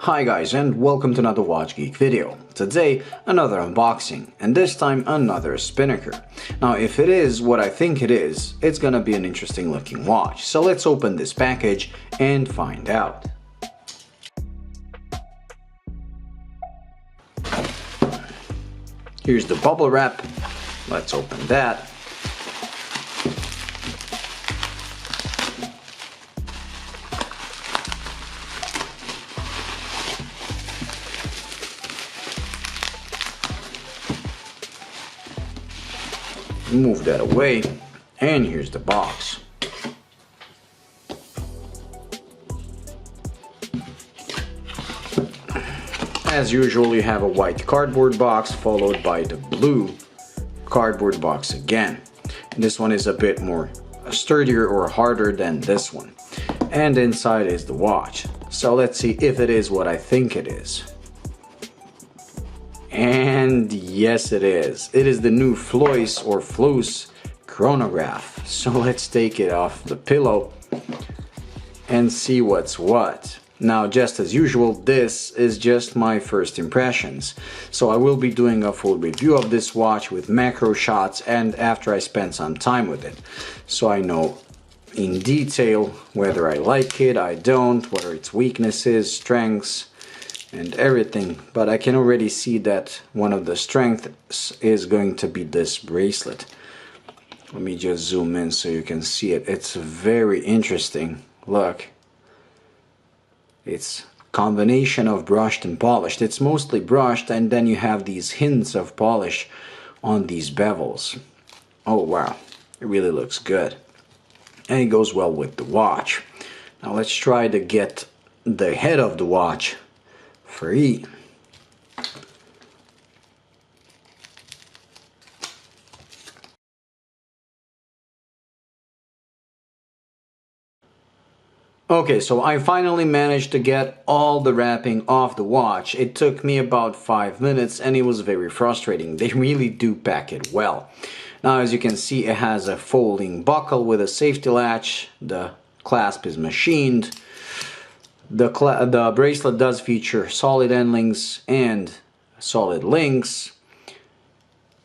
Hi guys, and welcome to another Watch Geek video. Today another unboxing, and this time another Spinnaker. Now if it is what I think it is, it's gonna be an interesting looking watch. So let's open this package and find out. Here's the bubble wrap. Let's open that. Move that away, and here's the box. As usual, you have a white cardboard box followed by the blue cardboard box again. This one is a bit more sturdier or harder than this one. And inside is the watch. So let's see if it is what I think it is. And yes, it is. It is the new Fleuss Chronograph. So let's take it off the pillow and see what's what. Now, just as usual, this is just my first impressions. So I will be doing a full review of this watch with macro shots and after I spend some time with it. So I know in detail whether I like it, I don't, what are its weaknesses, strengths, and everything, but I can already see that one of the strengths is going to be this bracelet. Let me just zoom in so you can see it. It's very interesting. Look, it's a combination of brushed and polished. It's mostly brushed, and then you have these hints of polish on these bevels. Oh wow, it really looks good, and it goes well with the watch. Now let's try to get the head of the watch free. Okay, so I finally managed to get all the wrapping off the watch. It took me about 5 minutes and it was very frustrating. They really do pack it well. Now as you can see, it has a folding buckle with a safety latch. The clasp is machined. The bracelet does feature solid end links and solid links,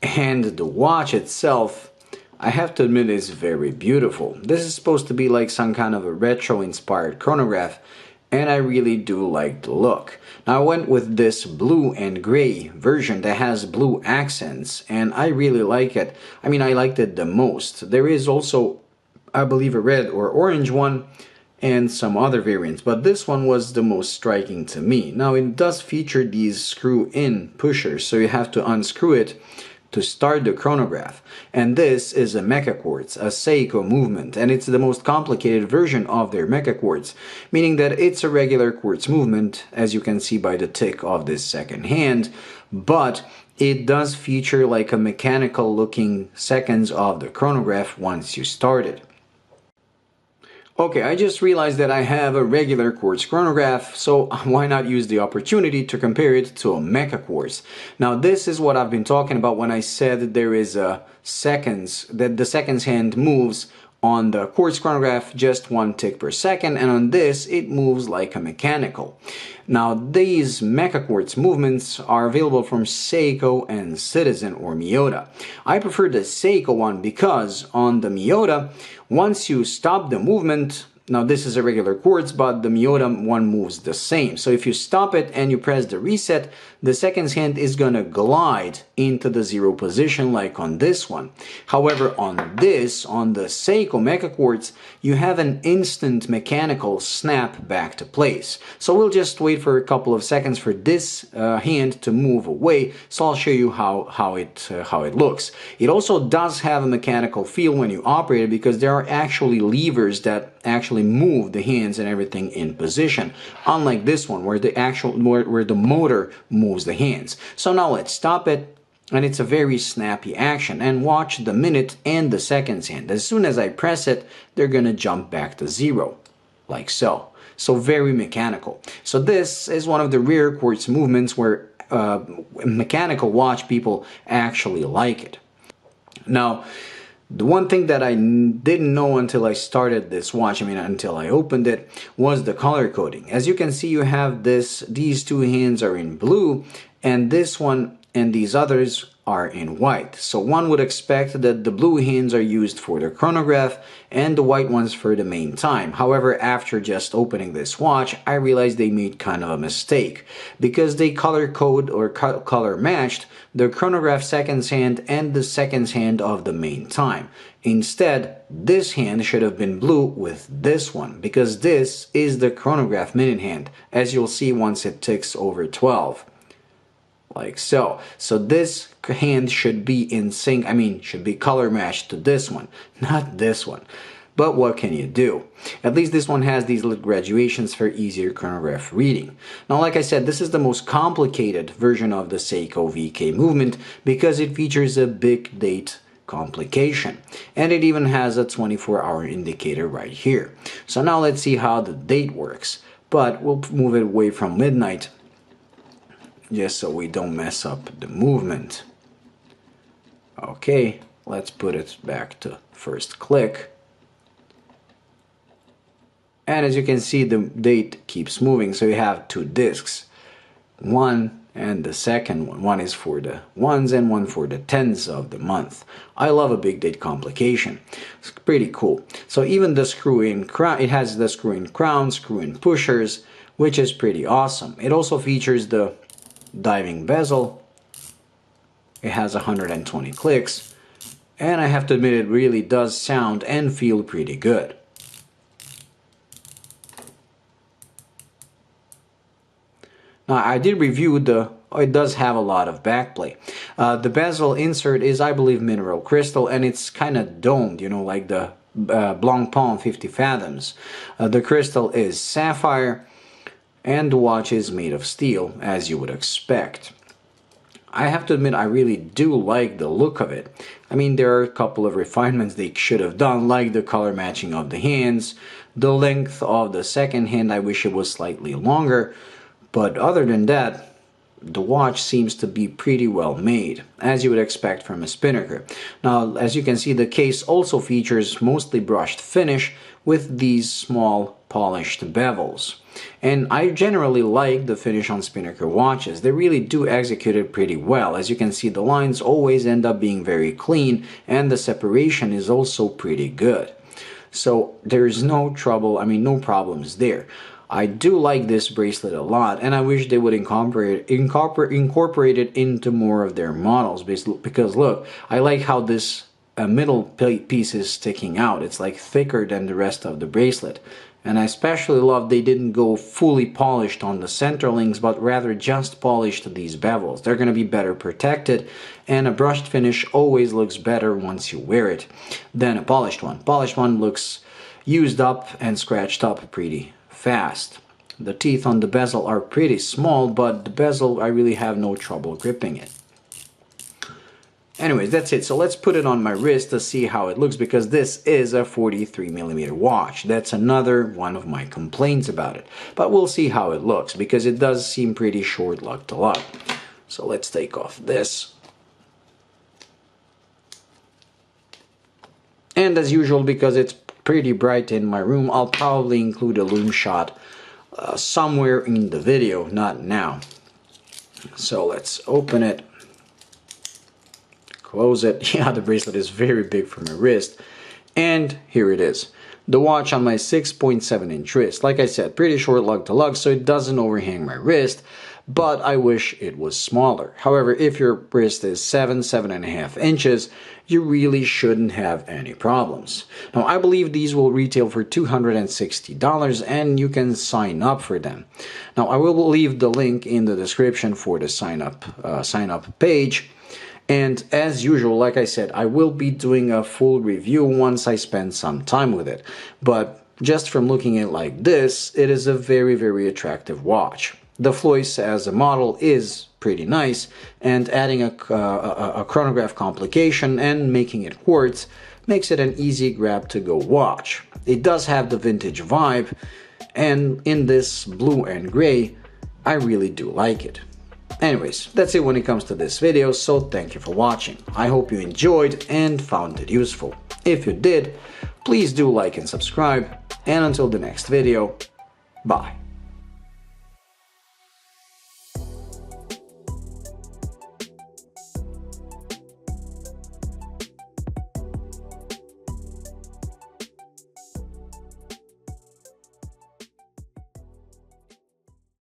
and the watch itself, I have to admit, is very beautiful. This is supposed to be like some kind of a retro inspired chronograph, and I really do like the look. Now I went with this blue and gray version that has blue accents, and I really like it. I mean, I liked it the most. There is also, I believe, a red or orange one and some other variants, but this one was the most striking to me. Now it does feature these screw-in pushers, so you have to unscrew it to start the chronograph. And this is a Mecaquartz, a Seiko movement, and it's the most complicated version of their Mecaquartz, meaning that it's a regular quartz movement, as you can see by the tick of this second hand, but it does feature like a mechanical looking seconds of the chronograph once you start it. Okay, I just realized that I have a regular quartz chronograph, so why not use the opportunity to compare it to a Mecaquartz. Now this is what I've been talking about when I said that there is a seconds, that the seconds hand moves on the quartz chronograph just 1 tick per second, and on this it moves like a mechanical. Now these Mecaquartz movements are available from Seiko and Citizen or Miyota. I prefer the Seiko one because on the Miyota, once you stop the movement, now this is a regular quartz, but the Miyota one moves the same. So if you stop it and you press the reset, the seconds hand is gonna glide into the 0 position like on this one. However, on this, on the Seiko Mecaquartz, you have an instant mechanical snap back to place. So we'll just wait for a couple of seconds for this hand to move away. So I'll show you how it looks. It also does have a mechanical feel when you operate it because there are actually levers that actually move the hands and everything in position, unlike this one where the motor moves the hands. So now let's stop it, and it's a very snappy action, and watch the minute and the seconds hand. As soon as I press it, they're gonna jump back to 0 like so. So very mechanical. So this is one of the rare quartz movements where mechanical watch people actually like it. Now The one thing that I didn't know until I started this watch, until I opened it, was the color coding. As you can see, you have these two hands are in blue, and this one and these others are in white. So one would expect that the blue hands are used for the chronograph and the white ones for the main time. However, after just opening this watch, I realized they made kind of a mistake because they color code or color matched the chronograph seconds hand and the seconds hand of the main time. Instead, this hand should have been blue with this one because this is the chronograph minute hand, as you'll see once it ticks over 12. Like so. So this hand should be in sync, should be color matched to this one, not this one. But what can you do? At least this one has these little graduations for easier chronograph reading. Now, like I said, this is the most complicated version of the Seiko VK movement because it features a big date complication. And it even has a 24-hour indicator right here. So now let's see how the date works. But we'll move it away from midnight, just so we don't mess up the movement. Okay, let's put it back to first click. And as you can see, the date keeps moving, so you have two discs. One and the second one. One is for the ones and one for the tens of the month. I love a big date complication. It's pretty cool. So even the screw-in crown, it has the screw-in crown, screw-in pushers, which is pretty awesome. It also features the diving bezel. It has 120 clicks, and I have to admit it really does sound and feel pretty good. Now I did review it does have a lot of backplay. The bezel insert is, I believe, mineral crystal, and it's kind of domed, like the Blancpain 50 fathoms. The crystal is sapphire, and the watch is made of steel, as you would expect. I have to admit, I really do like the look of it. There are a couple of refinements they should have done, like the color matching of the hands, the length of the second hand, I wish it was slightly longer, but other than that, the watch seems to be pretty well made, as you would expect from a Spinnaker. Now, as you can see, the case also features mostly brushed finish with these small polished bevels. And I generally like the finish on Spinnaker watches. They really do execute it pretty well. As you can see, the lines always end up being very clean, and the separation is also pretty good. So there's no trouble, no problems there. I do like this bracelet a lot, and I wish they would incorporate it into more of their models, because look, I like how this middle piece is sticking out. It's like thicker than the rest of the bracelet. And I especially love they didn't go fully polished on the center links, but rather just polished these bevels. They're going to be better protected, and a brushed finish always looks better once you wear it than a polished one. Polished one looks used up and scratched up pretty fast. The teeth on the bezel are pretty small, but the bezel, I really have no trouble gripping it. Anyways, that's it. So let's put it on my wrist to see how it looks, because this is a 43mm watch. That's another one of my complaints about it. But we'll see how it looks, because it does seem pretty short lug to lug. So let's take off this. And as usual, because it's pretty bright in my room, I'll probably include a loom shot somewhere in the video, not now. So let's open it. Close it. Yeah, the bracelet is very big for my wrist. And here it is. The watch on my 6.7-inch wrist. Like I said, pretty short lug to lug, so it doesn't overhang my wrist, but I wish it was smaller. However, if your wrist is 7.5 inches, you really shouldn't have any problems. Now, I believe these will retail for $260, and you can sign up for them. Now, I will leave the link in the description for the sign up page. And as usual, like I said, I will be doing a full review once I spend some time with it. But just from looking at it like this, it is a very, very attractive watch. The Fleuss as a model is pretty nice, and adding a chronograph complication and making it quartz makes it an easy grab-to-go watch. It does have the vintage vibe, and in this blue and gray, I really do like it. Anyways, that's it when it comes to this video, so thank you for watching. I hope you enjoyed and found it useful. If you did, please do like and subscribe, and until the next video, bye.